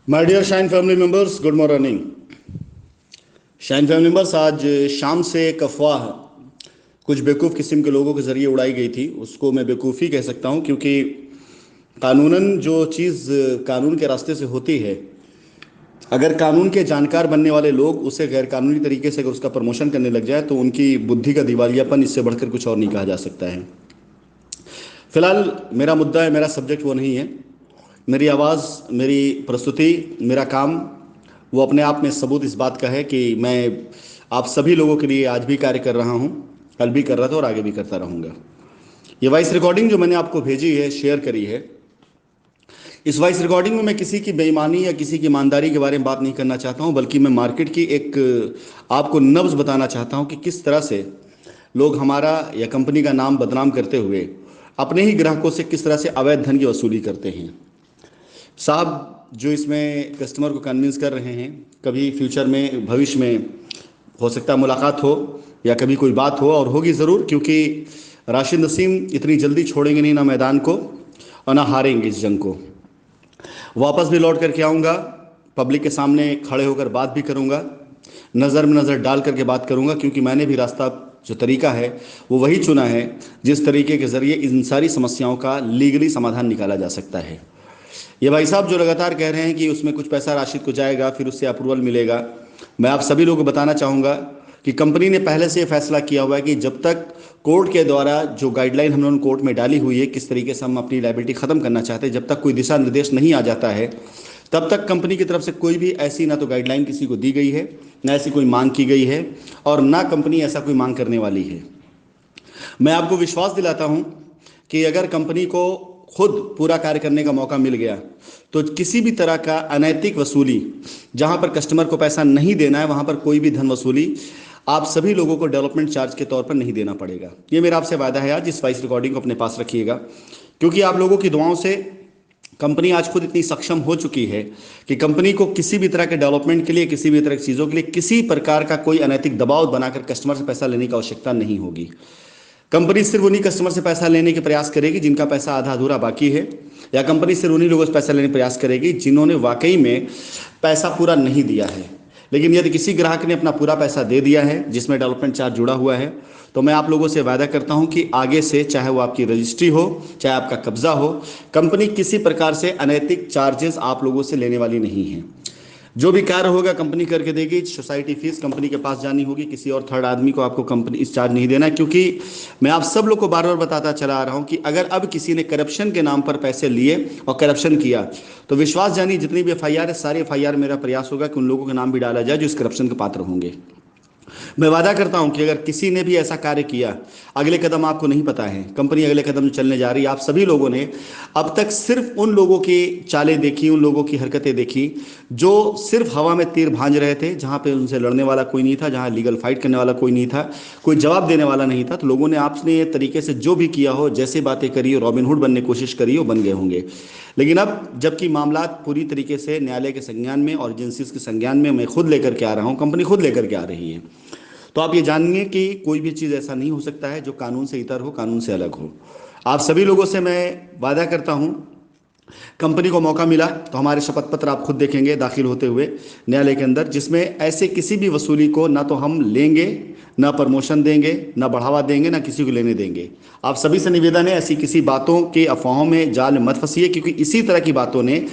My dear Shine family members, good morning. Shine family members, आज शाम से एक अफवाह कुछ बेवकूफ़ किस्म के लोगों के ज़रिए उड़ाई गई थी। उसको मैं बेवकूफ़ी कह सकता हूँ, क्योंकि कानूनन जो चीज़ कानून के रास्ते से होती है, अगर कानून के जानकार बनने वाले लोग उसे गैर कानूनी तरीके से अगर उसका प्रमोशन करने लग जाए तो उनकी बुद्धि का दिवालियापन, इससे बढ़कर कुछ और नहीं कहा जा सकता है। फिलहाल मेरा मुद्दा है, मेरा सब्जेक्ट वो नहीं है। मेरी आवाज़, मेरी प्रस्तुति, मेरा काम वो अपने आप में सबूत इस बात का है कि मैं आप सभी लोगों के लिए आज भी कार्य कर रहा हूँ, कल भी कर रहा था और आगे भी करता रहूँगा। ये वॉइस रिकॉर्डिंग जो मैंने आपको भेजी है, शेयर करी है, इस वॉइस रिकॉर्डिंग में मैं किसी की बेईमानी या किसी की ईमानदारी के बारे में बात नहीं करना चाहता हूँ, बल्कि मैं मार्केट की एक आपको नब्ज़ बताना चाहता हूँ कि किस तरह से लोग हमारा या कंपनी का नाम बदनाम करते हुए अपने ही ग्राहकों से किस तरह से अवैध धन की वसूली करते हैं। साहब जो इसमें कस्टमर को कन्विंस कर रहे हैं, कभी फ्यूचर में, भविष्य में हो सकता है मुलाकात हो या कभी कोई बात हो, और होगी ज़रूर, क्योंकि राशिद नसीम इतनी जल्दी छोड़ेंगे नहीं ना मैदान को और ना हारेंगे इस जंग को। वापस भी लौट करके आऊँगा, पब्लिक के सामने खड़े होकर बात भी करूँगा, नज़र में नज़र डाल करके बात करूँगा, क्योंकि मैंने भी रास्ता, जो तरीका है वो वही चुना है जिस तरीके के ज़रिए इन सारी समस्याओं का लीगली समाधान निकाला जा सकता है। ये भाई साहब जो लगातार कह रहे हैं कि उसमें कुछ पैसा राशिद को जाएगा, फिर उससे अप्रूवल मिलेगा, मैं आप सभी लोगों को बताना चाहूँगा कि कंपनी ने पहले से ये फैसला किया हुआ है कि जब तक कोर्ट के द्वारा जो गाइडलाइन हम लोगों कोर्ट में डाली हुई है, किस तरीके से हम अपनी लायबिलिटी ख़त्म करना चाहते हैं, जब तक कोई दिशा निर्देश नहीं आ जाता है, तब तक कंपनी की तरफ से कोई भी ऐसी ना तो गाइडलाइन किसी को दी गई है, ना ऐसी कोई मांग की गई है, और ना कंपनी ऐसा कोई मांग करने वाली है। मैं आपको विश्वास दिलाता हूं कि अगर कंपनी को खुद पूरा कार्य करने का मौका मिल गया तो किसी भी तरह का अनैतिक वसूली, जहां पर कस्टमर को पैसा नहीं देना है वहां पर कोई भी धन वसूली आप सभी लोगों को डेवलपमेंट चार्ज के तौर पर नहीं देना पड़ेगा। ये मेरा आपसे वादा है। आज इस वॉइस रिकॉर्डिंग को अपने पास रखिएगा, क्योंकि आप लोगों की दुआओं से कंपनी आज खुद इतनी सक्षम हो चुकी है कि कंपनी को किसी भी तरह के डेवलपमेंट के लिए, किसी भी तरह की चीज़ों के लिए किसी प्रकार का कोई अनैतिक दबाव बनाकर कस्टमर से पैसा लेने की आवश्यकता नहीं होगी। कंपनी सिर्फ उन्हीं कस्टमर से पैसा लेने के प्रयास करेगी जिनका पैसा आधा अधूरा बाकी है, या कंपनी सिर्फ उन्हीं लोगों से पैसा लेने का प्रयास करेगी जिन्होंने वाकई में पैसा पूरा नहीं दिया है। लेकिन यदि किसी ग्राहक ने अपना पूरा पैसा दे दिया है जिसमें डेवलपमेंट चार्ज जुड़ा हुआ है, तो मैं आप लोगों से वादा करता हूं कि आगे से चाहे वो आपकी रजिस्ट्री हो, चाहे आपका कब्जा हो, कंपनी किसी प्रकार से अनैतिक चार्जेस आप लोगों से लेने वाली नहीं है। जो भी कार्य होगा कंपनी करके देगी। सोसाइटी फीस कंपनी के पास जानी होगी, किसी और थर्ड आदमी को आपको कंपनी इस चार्ज नहीं देना है, क्योंकि मैं आप सब लोग को बार बार बताता चला आ रहा हूं कि अगर अब किसी ने करप्शन के नाम पर पैसे लिए और करप्शन किया तो विश्वास जानिए जितनी भी एफआईआर है, सारी एफआईआर मेरा प्रयास होगा कि उन लोगों के नाम भी डाला जाए जो इस करप्शन के पात्र होंगे। मैं वादा करता हूं कि अगर किसी ने भी ऐसा कार्य किया, अगले कदम आपको नहीं पता है, कंपनी अगले कदम जो चलने जा रही है, आप सभी लोगों ने अब तक सिर्फ उन लोगों की चालें देखी, उन लोगों की हरकतें देखी जो सिर्फ हवा में तीर भांज रहे थे, जहां पे उनसे लड़ने वाला कोई नहीं था, जहां लीगल फाइट करने वाला कोई नहीं था, कोई जवाब देने वाला नहीं था। तो लोगों ने आपने ये तरीके से जो भी किया हो, जैसे बातें करी हो, रॉबिनहुड बनने की कोशिश करी हो, बन गए होंगे। लेकिन अब जबकि मामला पूरी तरीके से न्यायालय के संज्ञान में और एजेंसीज के संज्ञान में मैं खुद लेकर के आ रहा हूं, कंपनी खुद लेकर के आ रही है, तो आप ये जानिए कि कोई भी चीज़ ऐसा नहीं हो सकता है जो कानून से इतर हो, कानून से अलग हो। आप सभी लोगों से मैं वादा करता हूं, कंपनी को मौका मिला तो हमारे शपथ पत्र आप खुद देखेंगे दाखिल होते हुए न्यायालय के अंदर, जिसमें ऐसे किसी भी वसूली को ना तो हम लेंगे, ना प्रमोशन देंगे, ना बढ़ावा देंगे, ना किसी को लेने देंगे। आप सभी से निवेदन है, ऐसी किसी बातों के अफवाहों में, जाल में मत फंसिए, क्योंकि इसी तरह की बातों ने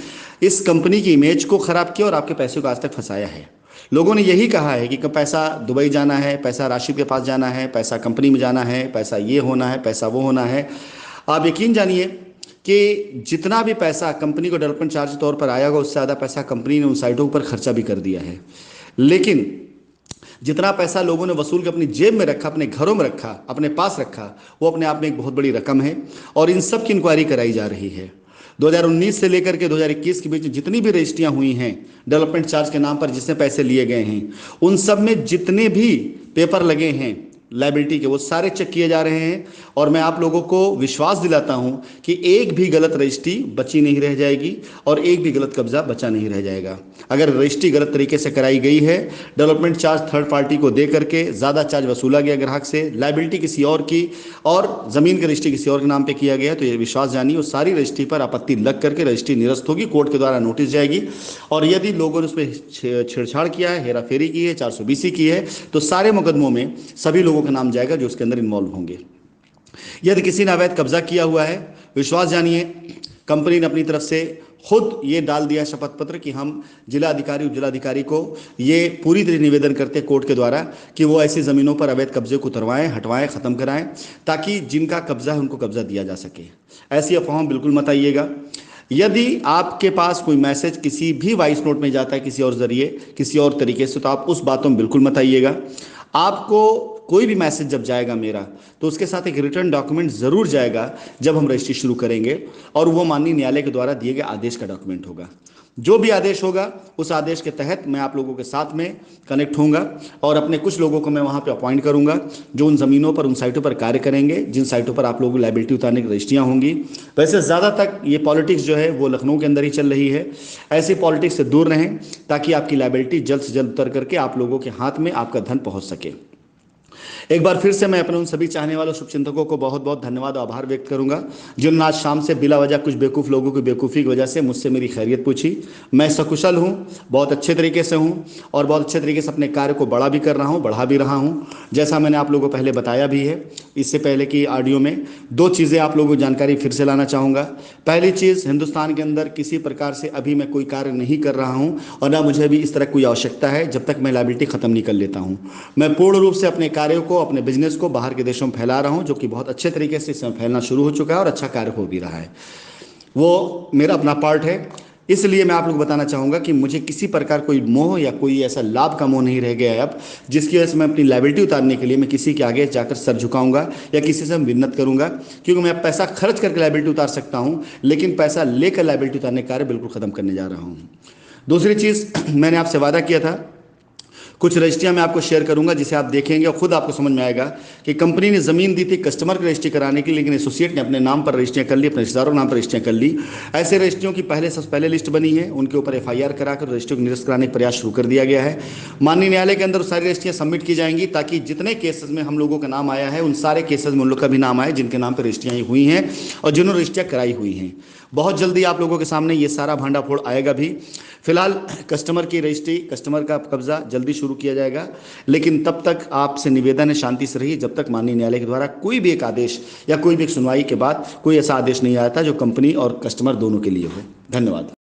इस कंपनी की इमेज को खराब किया और आपके पैसे को आज तक फंसाया है। लोगों ने यही कहा है कि पैसा दुबई जाना है, पैसा राशिद के पास जाना है, पैसा कंपनी में जाना है, पैसा ये होना है, पैसा वो होना है। आप यकीन जानिए कि जितना भी पैसा कंपनी को डेवलपमेंट चार्ज के तौर पर आया होगा, उससे ज़्यादा पैसा कंपनी ने उन साइटों पर खर्चा भी कर दिया है। लेकिन जितना पैसा लोगों ने वसूल के अपनी जेब में रखा, अपने घरों में रखा, अपने पास रखा, वो अपने आप में एक बहुत बड़ी रकम है और इन सब की इंक्वायरी कराई जा रही है। 2019 से लेकर के 2021 के बीच जितनी भी रजिस्ट्रियां हुई हैं डेवलपमेंट चार्ज के नाम पर, जिसने पैसे लिए गए हैं, उन सब में जितने भी पेपर लगे हैं, लायबिलिटी के वो सारे चेक किए जा रहे हैं और मैं आप लोगों को विश्वास दिलाता हूं कि एक भी गलत रजिस्ट्री बची नहीं रह जाएगी और एक भी गलत कब्जा बचा नहीं रह जाएगा। अगर रजिस्ट्री गलत तरीके से कराई गई है, डेवलपमेंट चार्ज थर्ड पार्टी को दे करके ज़्यादा चार्ज वसूला गया ग्राहक से, लायबिलिटी किसी और की और ज़मीन की रजिस्ट्री किसी और के नाम पे किया गया, तो ये विश्वास जानिए उस सारी रजिस्ट्री पर आपत्ति लग करके रजिस्ट्री निरस्त होगी, कोर्ट के द्वारा नोटिस जाएगी। और यदि लोगों ने उसमें छेड़छाड़ किया है, हेराफेरी की है, 420 की है, तो सारे मुकदमों में सभी लोगों का नाम जाएगा जो उसके अंदर इन्वॉल्व होंगे। यदि किसी ने अवैध कब्जा किया हुआ है, विश्वास जानिए कंपनी ने अपनी तरफ से खुद ये डाल दिया शपथ पत्र कि हम जिला अधिकारी, उप जिलाधिकारी को ये पूरी तरह निवेदन करते हैं कोर्ट के द्वारा कि वो ऐसी ज़मीनों पर अवैध कब्जे को उतरवाएं, हटवाएं, ख़त्म कराएं, ताकि जिनका कब्जा है उनको कब्जा दिया जा सके। ऐसी अफवाहों बिल्कुल मत आइएगा। यदि आपके पास कोई मैसेज किसी भी वॉइस नोट में जाता है किसी और जरिए, किसी और तरीके से, तो आप उस बातों में बिल्कुल मत आइएगा। आपको कोई भी मैसेज जब जाएगा मेरा, तो उसके साथ एक रिटर्न डॉक्यूमेंट ज़रूर जाएगा जब हम रजिस्ट्री शुरू करेंगे, और वो माननीय न्यायालय के द्वारा दिए गए आदेश का डॉक्यूमेंट होगा। जो भी आदेश होगा उस आदेश के तहत मैं आप लोगों के साथ में कनेक्ट होऊंगा और अपने कुछ लोगों को मैं वहाँ पे अपॉइंट करूंगा जो उन ज़मीनों पर, उन साइटों पर कार्य करेंगे जिन साइटों पर आप लोगों को लायबिलिटी उतारने की रजिस्ट्रियाँ होंगी। वैसे ज़्यादा तक ये पॉलिटिक्स जो है वो लखनऊ के अंदर ही चल रही है। ऐसी पॉलिटिक्स से दूर रहें ताकि आपकी लायबिलिटी जल्द से जल्द उतर करके आप लोगों के हाथ में आपका धन पहुँच सके। एक बार फिर से मैं अपने उन सभी चाहने वालों शुभचिंतकों को बहुत बहुत धन्यवाद और आभार व्यक्त करूंगा जिन्होंने आज शाम से बिला वजह कुछ बेवकूफ़ लोगों की बेवकूफ़ी की वजह से मुझसे मेरी खैरियत पूछी। मैं सकुशल हूं, बहुत अच्छे तरीके से हूं और बहुत अच्छे तरीके से अपने कार्य को बड़ा भी कर रहा हूं, बढ़ा भी रहा हूं। जैसा मैंने आप लोगों को पहले बताया भी है इससे पहले की ऑडियो में, दो चीज़ें आप लोगों को जानकारी फिर से लाना चाहूँगा। पहली चीज़, हिंदुस्तान के अंदर किसी प्रकार से अभी मैं कोई कार्य नहीं कर रहा हूँ और ना मुझे अभी इस तरह कोई आवश्यकता है जब तक मैं लायबिलिटी ख़त्म नहीं कर लेता हूँ। मैं पूर्ण रूप से अपने कार्यों को, अपने बिजनेस को बाहर के देशों में फैला रहा हूं, जो कि बहुत अच्छे तरीके से इसमें फैलना शुरू हो चुका है और अच्छा कार्य हो भी रहा है। वो मेरा अपना पार्ट है। इसलिए मैं आप लोग बताना चाहूँगा कि मुझे किसी प्रकार कोई मोह या कोई ऐसा लाभ का मोह नहीं रह गया है अब, जिसकी वजह से मैं अपनी लायबिलिटी उतारने के लिए मैं किसी के आगे जाकर सर झुकाऊंगा या किसी से विन्नत करूंगा, क्योंकि मैं पैसा खर्च करके लायबिलिटी उतार सकता हूं लेकिन पैसा लेकर लायबिलिटी उतारने का कार्य बिल्कुल ख़त्म करने जा रहा हूँ। दूसरी चीज़, मैंने आपसे वादा किया था कुछ रजिस्ट्रियाँ मैं आपको शेयर करूंगा जिसे आप देखेंगे और खुद आपको समझ में आएगा कि कंपनी ने ज़मीन दी थी कस्टमर की रजिस्ट्री कराने की, लेकिन एसोसिएट ने अपने नाम पर रजिस्ट्रियाँ कर ली, अपने रिश्तेदारों के नाम पर रजिस्ट्रियाँ कर ली। ऐसे रजिस्ट्रियों की सबसे पहले लिस्ट बनी है, उनके ऊपर FIR कराकर रजिस्ट्री को निरस्त कराने का प्रयास शुरू कर दिया गया है। माननीय न्यायालय के अंदर सारी रजिस्ट्रियाँ सबमिट की जाएंगी ताकि जितने केसेस में हम लोगों का नाम आया है उन सारे केसेस में उन लोग का भी नाम आए जिनके नाम पर रजिस्ट्रियाँ हुई हैं और जिन्होंने रजिस्ट्रियाँ कराई हुई हैं। बहुत जल्दी आप लोगों के सामने ये सारा भांडाफोड़ आएगा भी। फिलहाल कस्टमर की रजिस्ट्री, कस्टमर का कब्जा जल्दी शुरू किया जाएगा, लेकिन तब तक आपसे निवेदन है शांति से रहिए जब तक माननीय न्यायालय के द्वारा कोई भी एक आदेश या कोई भी एक सुनवाई के बाद कोई ऐसा आदेश नहीं आता जो कंपनी और कस्टमर दोनों के लिए हो। धन्यवाद।